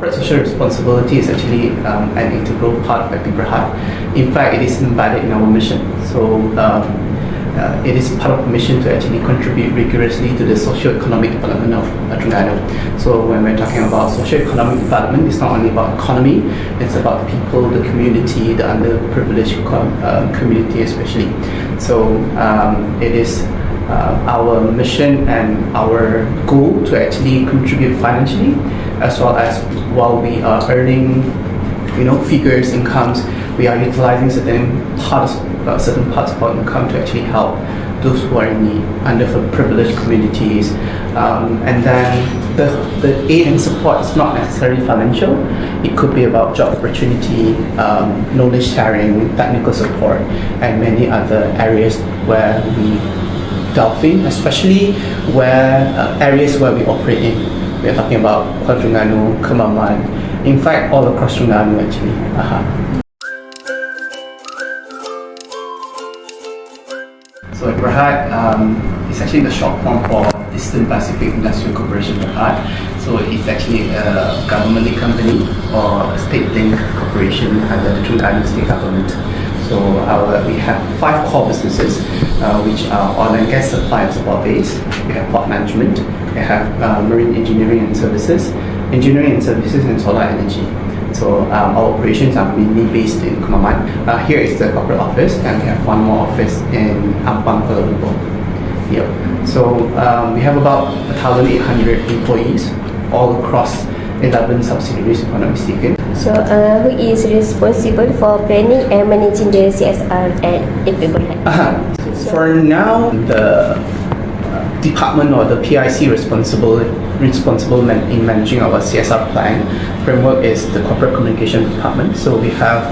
corporate social responsibility is actually an integral part of Berhad. In fact, it is embedded in our mission. So it is part of the mission to actually contribute rigorously to the socio-economic development of Terengganu. So when we're talking about socio-economic development, it's not only about economy, it's about the people, the community, the underprivileged community especially. So it is our mission and our goal to actually contribute financially, as well as while we are earning, figures, incomes, we are utilizing certain parts of our income to actually help those who are in need, underprivileged communities, and then the aid and support is not necessarily financial. It could be about job opportunity, knowledge sharing, technical support, and many other areas where we delve in, especially areas where we operate in. We are talking about Kuala Terengganu, Kemaman, in fact all across Terengganu actually. So Berhad is actually the short form for Eastern Pacific Industrial Corporation Berhad. So it's actually a government company or a state-linked corporation under the Terengganu state government. So we have 5 core businesses, which are oil and gas supply and support base. We have port management. We have marine engineering and services, and solar energy. So our operations are mainly based in Kemaman. Here is the corporate office, and we have one more office in Ampang, Kuala Lumpur. Yep. So we have about 1,800 employees all across 11 subsidiaries, if I'm not mistaken. So who is responsible for planning and managing the CSR at Berhad? For now, the department or the PIC responsible in managing our CSR plan framework is the corporate communication department. So we have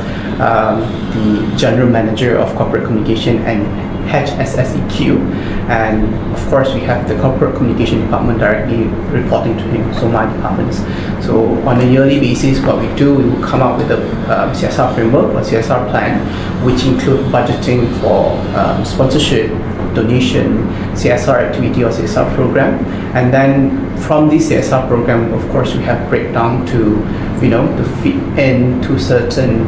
the general manager of corporate communication and HSSEQ, and of course we have the corporate communication department directly reporting to him, so my departments. So on a yearly basis, what we do, we will come up with a CSR framework or CSR plan, which include budgeting for sponsorship, donation, CSR activity or CSR program, and then from this CSR program, of course, we have breakdown to to fit into certain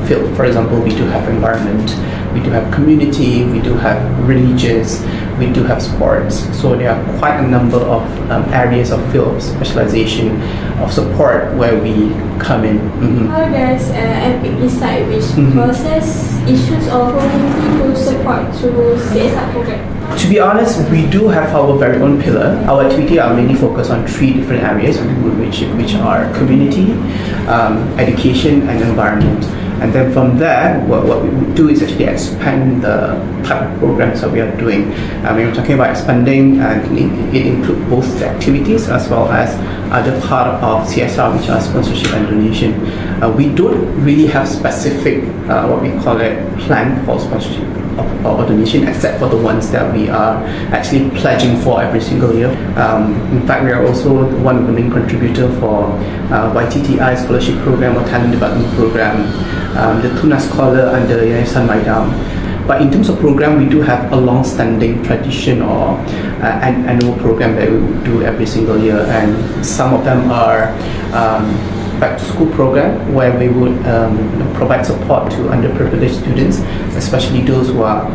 field. For example, we do have environment, we do have community, we do have religious, we do have sports. So there are quite a number of areas of field specialization of support where we come in. How does EPIC decide which process, issues or community to support through CSR program? To be honest, we do have our very own pillar. Our activity are mainly focused on 3 different areas, which are community, education, and environment. And then from there, what we would do is actually expand the type of programs that we are doing. When we're talking about expanding, it includes both the activities as well as other part of CSR, which are sponsorship and donation. We don't really have specific, what we call it, plan for sponsorship or donation, except for the ones that we are actually pledging for every single year. In fact, we are also one of the main contributor for YTTI scholarship program or talent development program, the Tuna Scholar under Yayasan Maidam. But in terms of program, we do have a long-standing tradition or an annual program that we do every single year, and some of them are back-to-school program where we would provide support to underprivileged students, especially those who are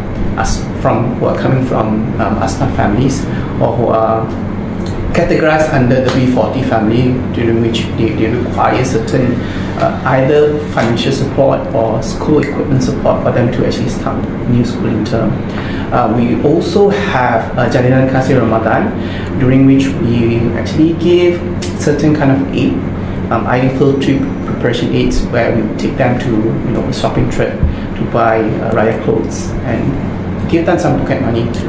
coming from Asnaf families or who are categorized under the B40 family, during which they require certain either financial support or school equipment support for them to actually start new schooling term. We also have Jalinan Kasih Ramadan, during which we actually give certain kind of aid, either field trip preparation aids, where we take them to a shopping trip to buy Raya clothes and give them some pocket money to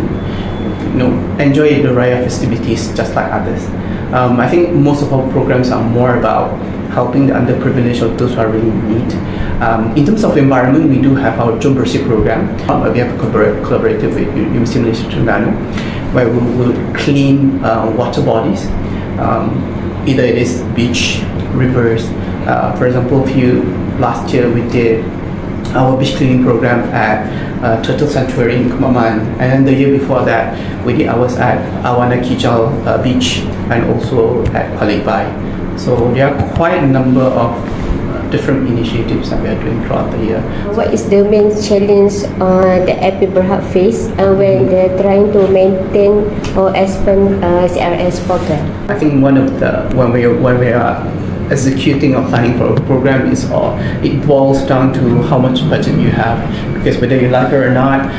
enjoy the Raya festivities just like others. I think most of our programs are more about helping the underprivileged or those who are really in need. In terms of environment, we do have our Jom Bersih program. We have collaborated with University of Malaysia Terengganu, where we will clean water bodies. Either it is beach, rivers. For example, last year we did our beach cleaning program at Turtle Sanctuary in Kemaman, and then the year before that we did ours at Awana Kijal Beach and also at Palikbai. So there are quite a number of different initiatives that we are doing throughout the year. What is the main challenge the Epic Berhad face when they're trying to maintain or expand CRS program? I think one of the when we are executing or planning for a program is it boils down to how much budget you have, because whether you like it or not,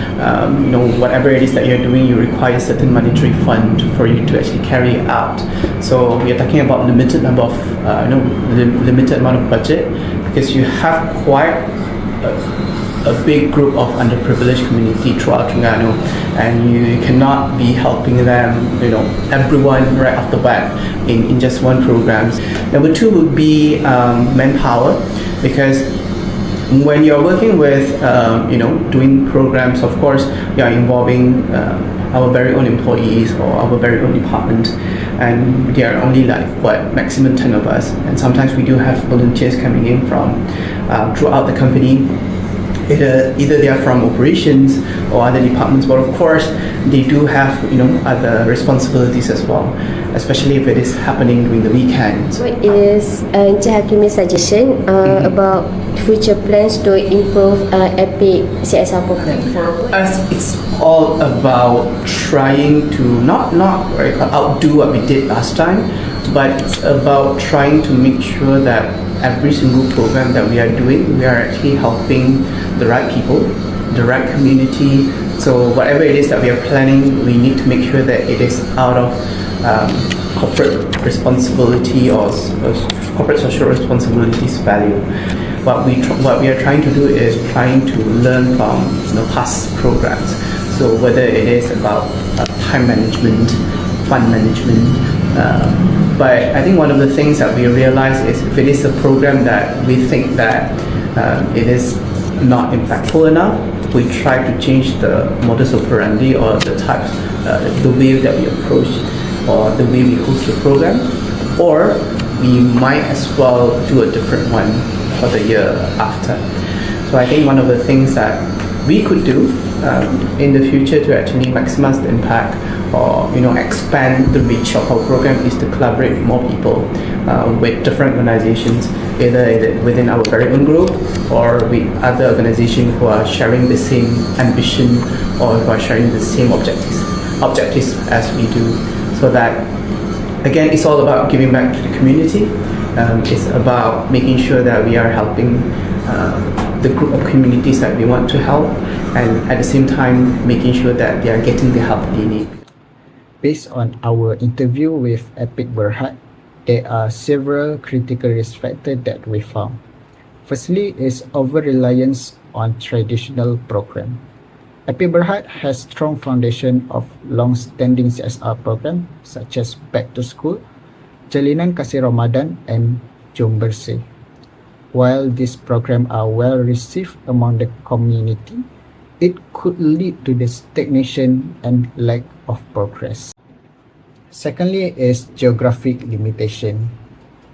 whatever it is that you're doing, you require a certain monetary fund for you to actually carry it out. So we are talking about limited number of limited amount of budget, because you have quite a big group of underprivileged community throughout Terengganu, and you cannot be helping them, everyone right off the bat in just one program. Number two would be manpower, because when you're working with, doing programs, of course, you are involving our very own employees or our very own department, and there are only maximum 10 of us, and sometimes we do have volunteers coming in from throughout the company. Either they are from operations or other departments, but of course they do have other responsibilities as well, especially if it is happening during the weekends. What is Hakimi's suggestion about future plans to improve Epic CSR program? For us, it's all about trying to not outdo what we did last time, but it's about trying to make sure that every single program that we are doing, we are actually helping the right people, the right community. So whatever it is that we are planning, we need to make sure that it is out of corporate responsibility or corporate social responsibilities value. What we are trying to do is trying to learn from past programs. So whether it is about time management, fund management, but I think one of the things that we realize is if it is a program that we think that it is not impactful enough, we try to change the modus operandi or the types, the way that we approach or the way we host the program, or we might as well do a different one for the year after. So I think one of the things that we could do in the future to actually maximize the impact or expand the reach of our program is to collaborate with more people with different organizations, either within our very own group or with other organizations who are sharing the same ambition or who are sharing the same objectives as we do. So that again, it's all about giving back to the community. It's about making sure that we are helping the group of communities that we want to help, and at the same time making sure that they are getting the help they need. Based on our interview with Epic Berhad, there are several critical risk factors that we found. Firstly is over-reliance on traditional program. Epic Berhad has strong foundation of long-standing CSR program such as Back to School, Jalinan Kasih Ramadan, and Jom Bersih. While these programs are well received among the community, it could lead to the stagnation and lack of progress. Secondly is geographic limitation.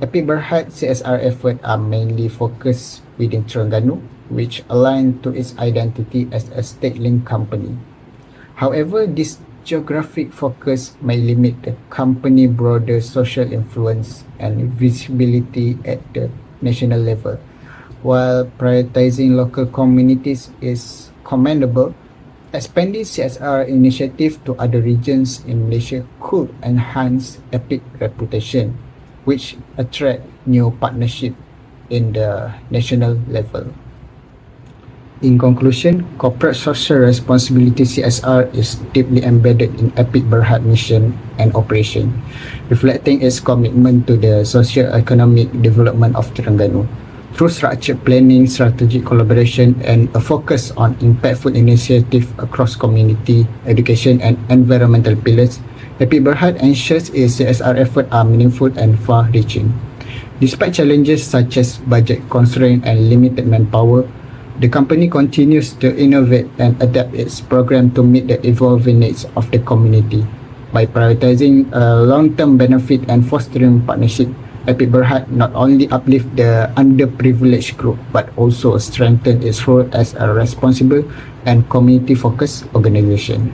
Epic Berhad CSR efforts are mainly focused within Terengganu, which align to its identity as a state-linked company. However, this geographic focus may limit the company's broader social influence and visibility at the national level. While prioritizing local communities is commendable, expanding CSR initiative to other regions in Malaysia could enhance Epic reputation, which attract new partnership in the national level. In conclusion, corporate social responsibility CSR is deeply embedded in Epic Berhad mission and operation, reflecting its commitment to the socio-economic development of Terengganu. Through structured planning, strategic collaboration, and a focus on impactful initiatives across community, education, and environmental pillars, Epic Berhad ensures its CSR efforts are meaningful and far-reaching. Despite challenges such as budget constraints and limited manpower, the company continues to innovate and adapt its program to meet the evolving needs of the community. By prioritizing long-term benefit and fostering partnership, Epic Berhad not only uplift the underprivileged group but also strengthen its role as a responsible and community-focused organization.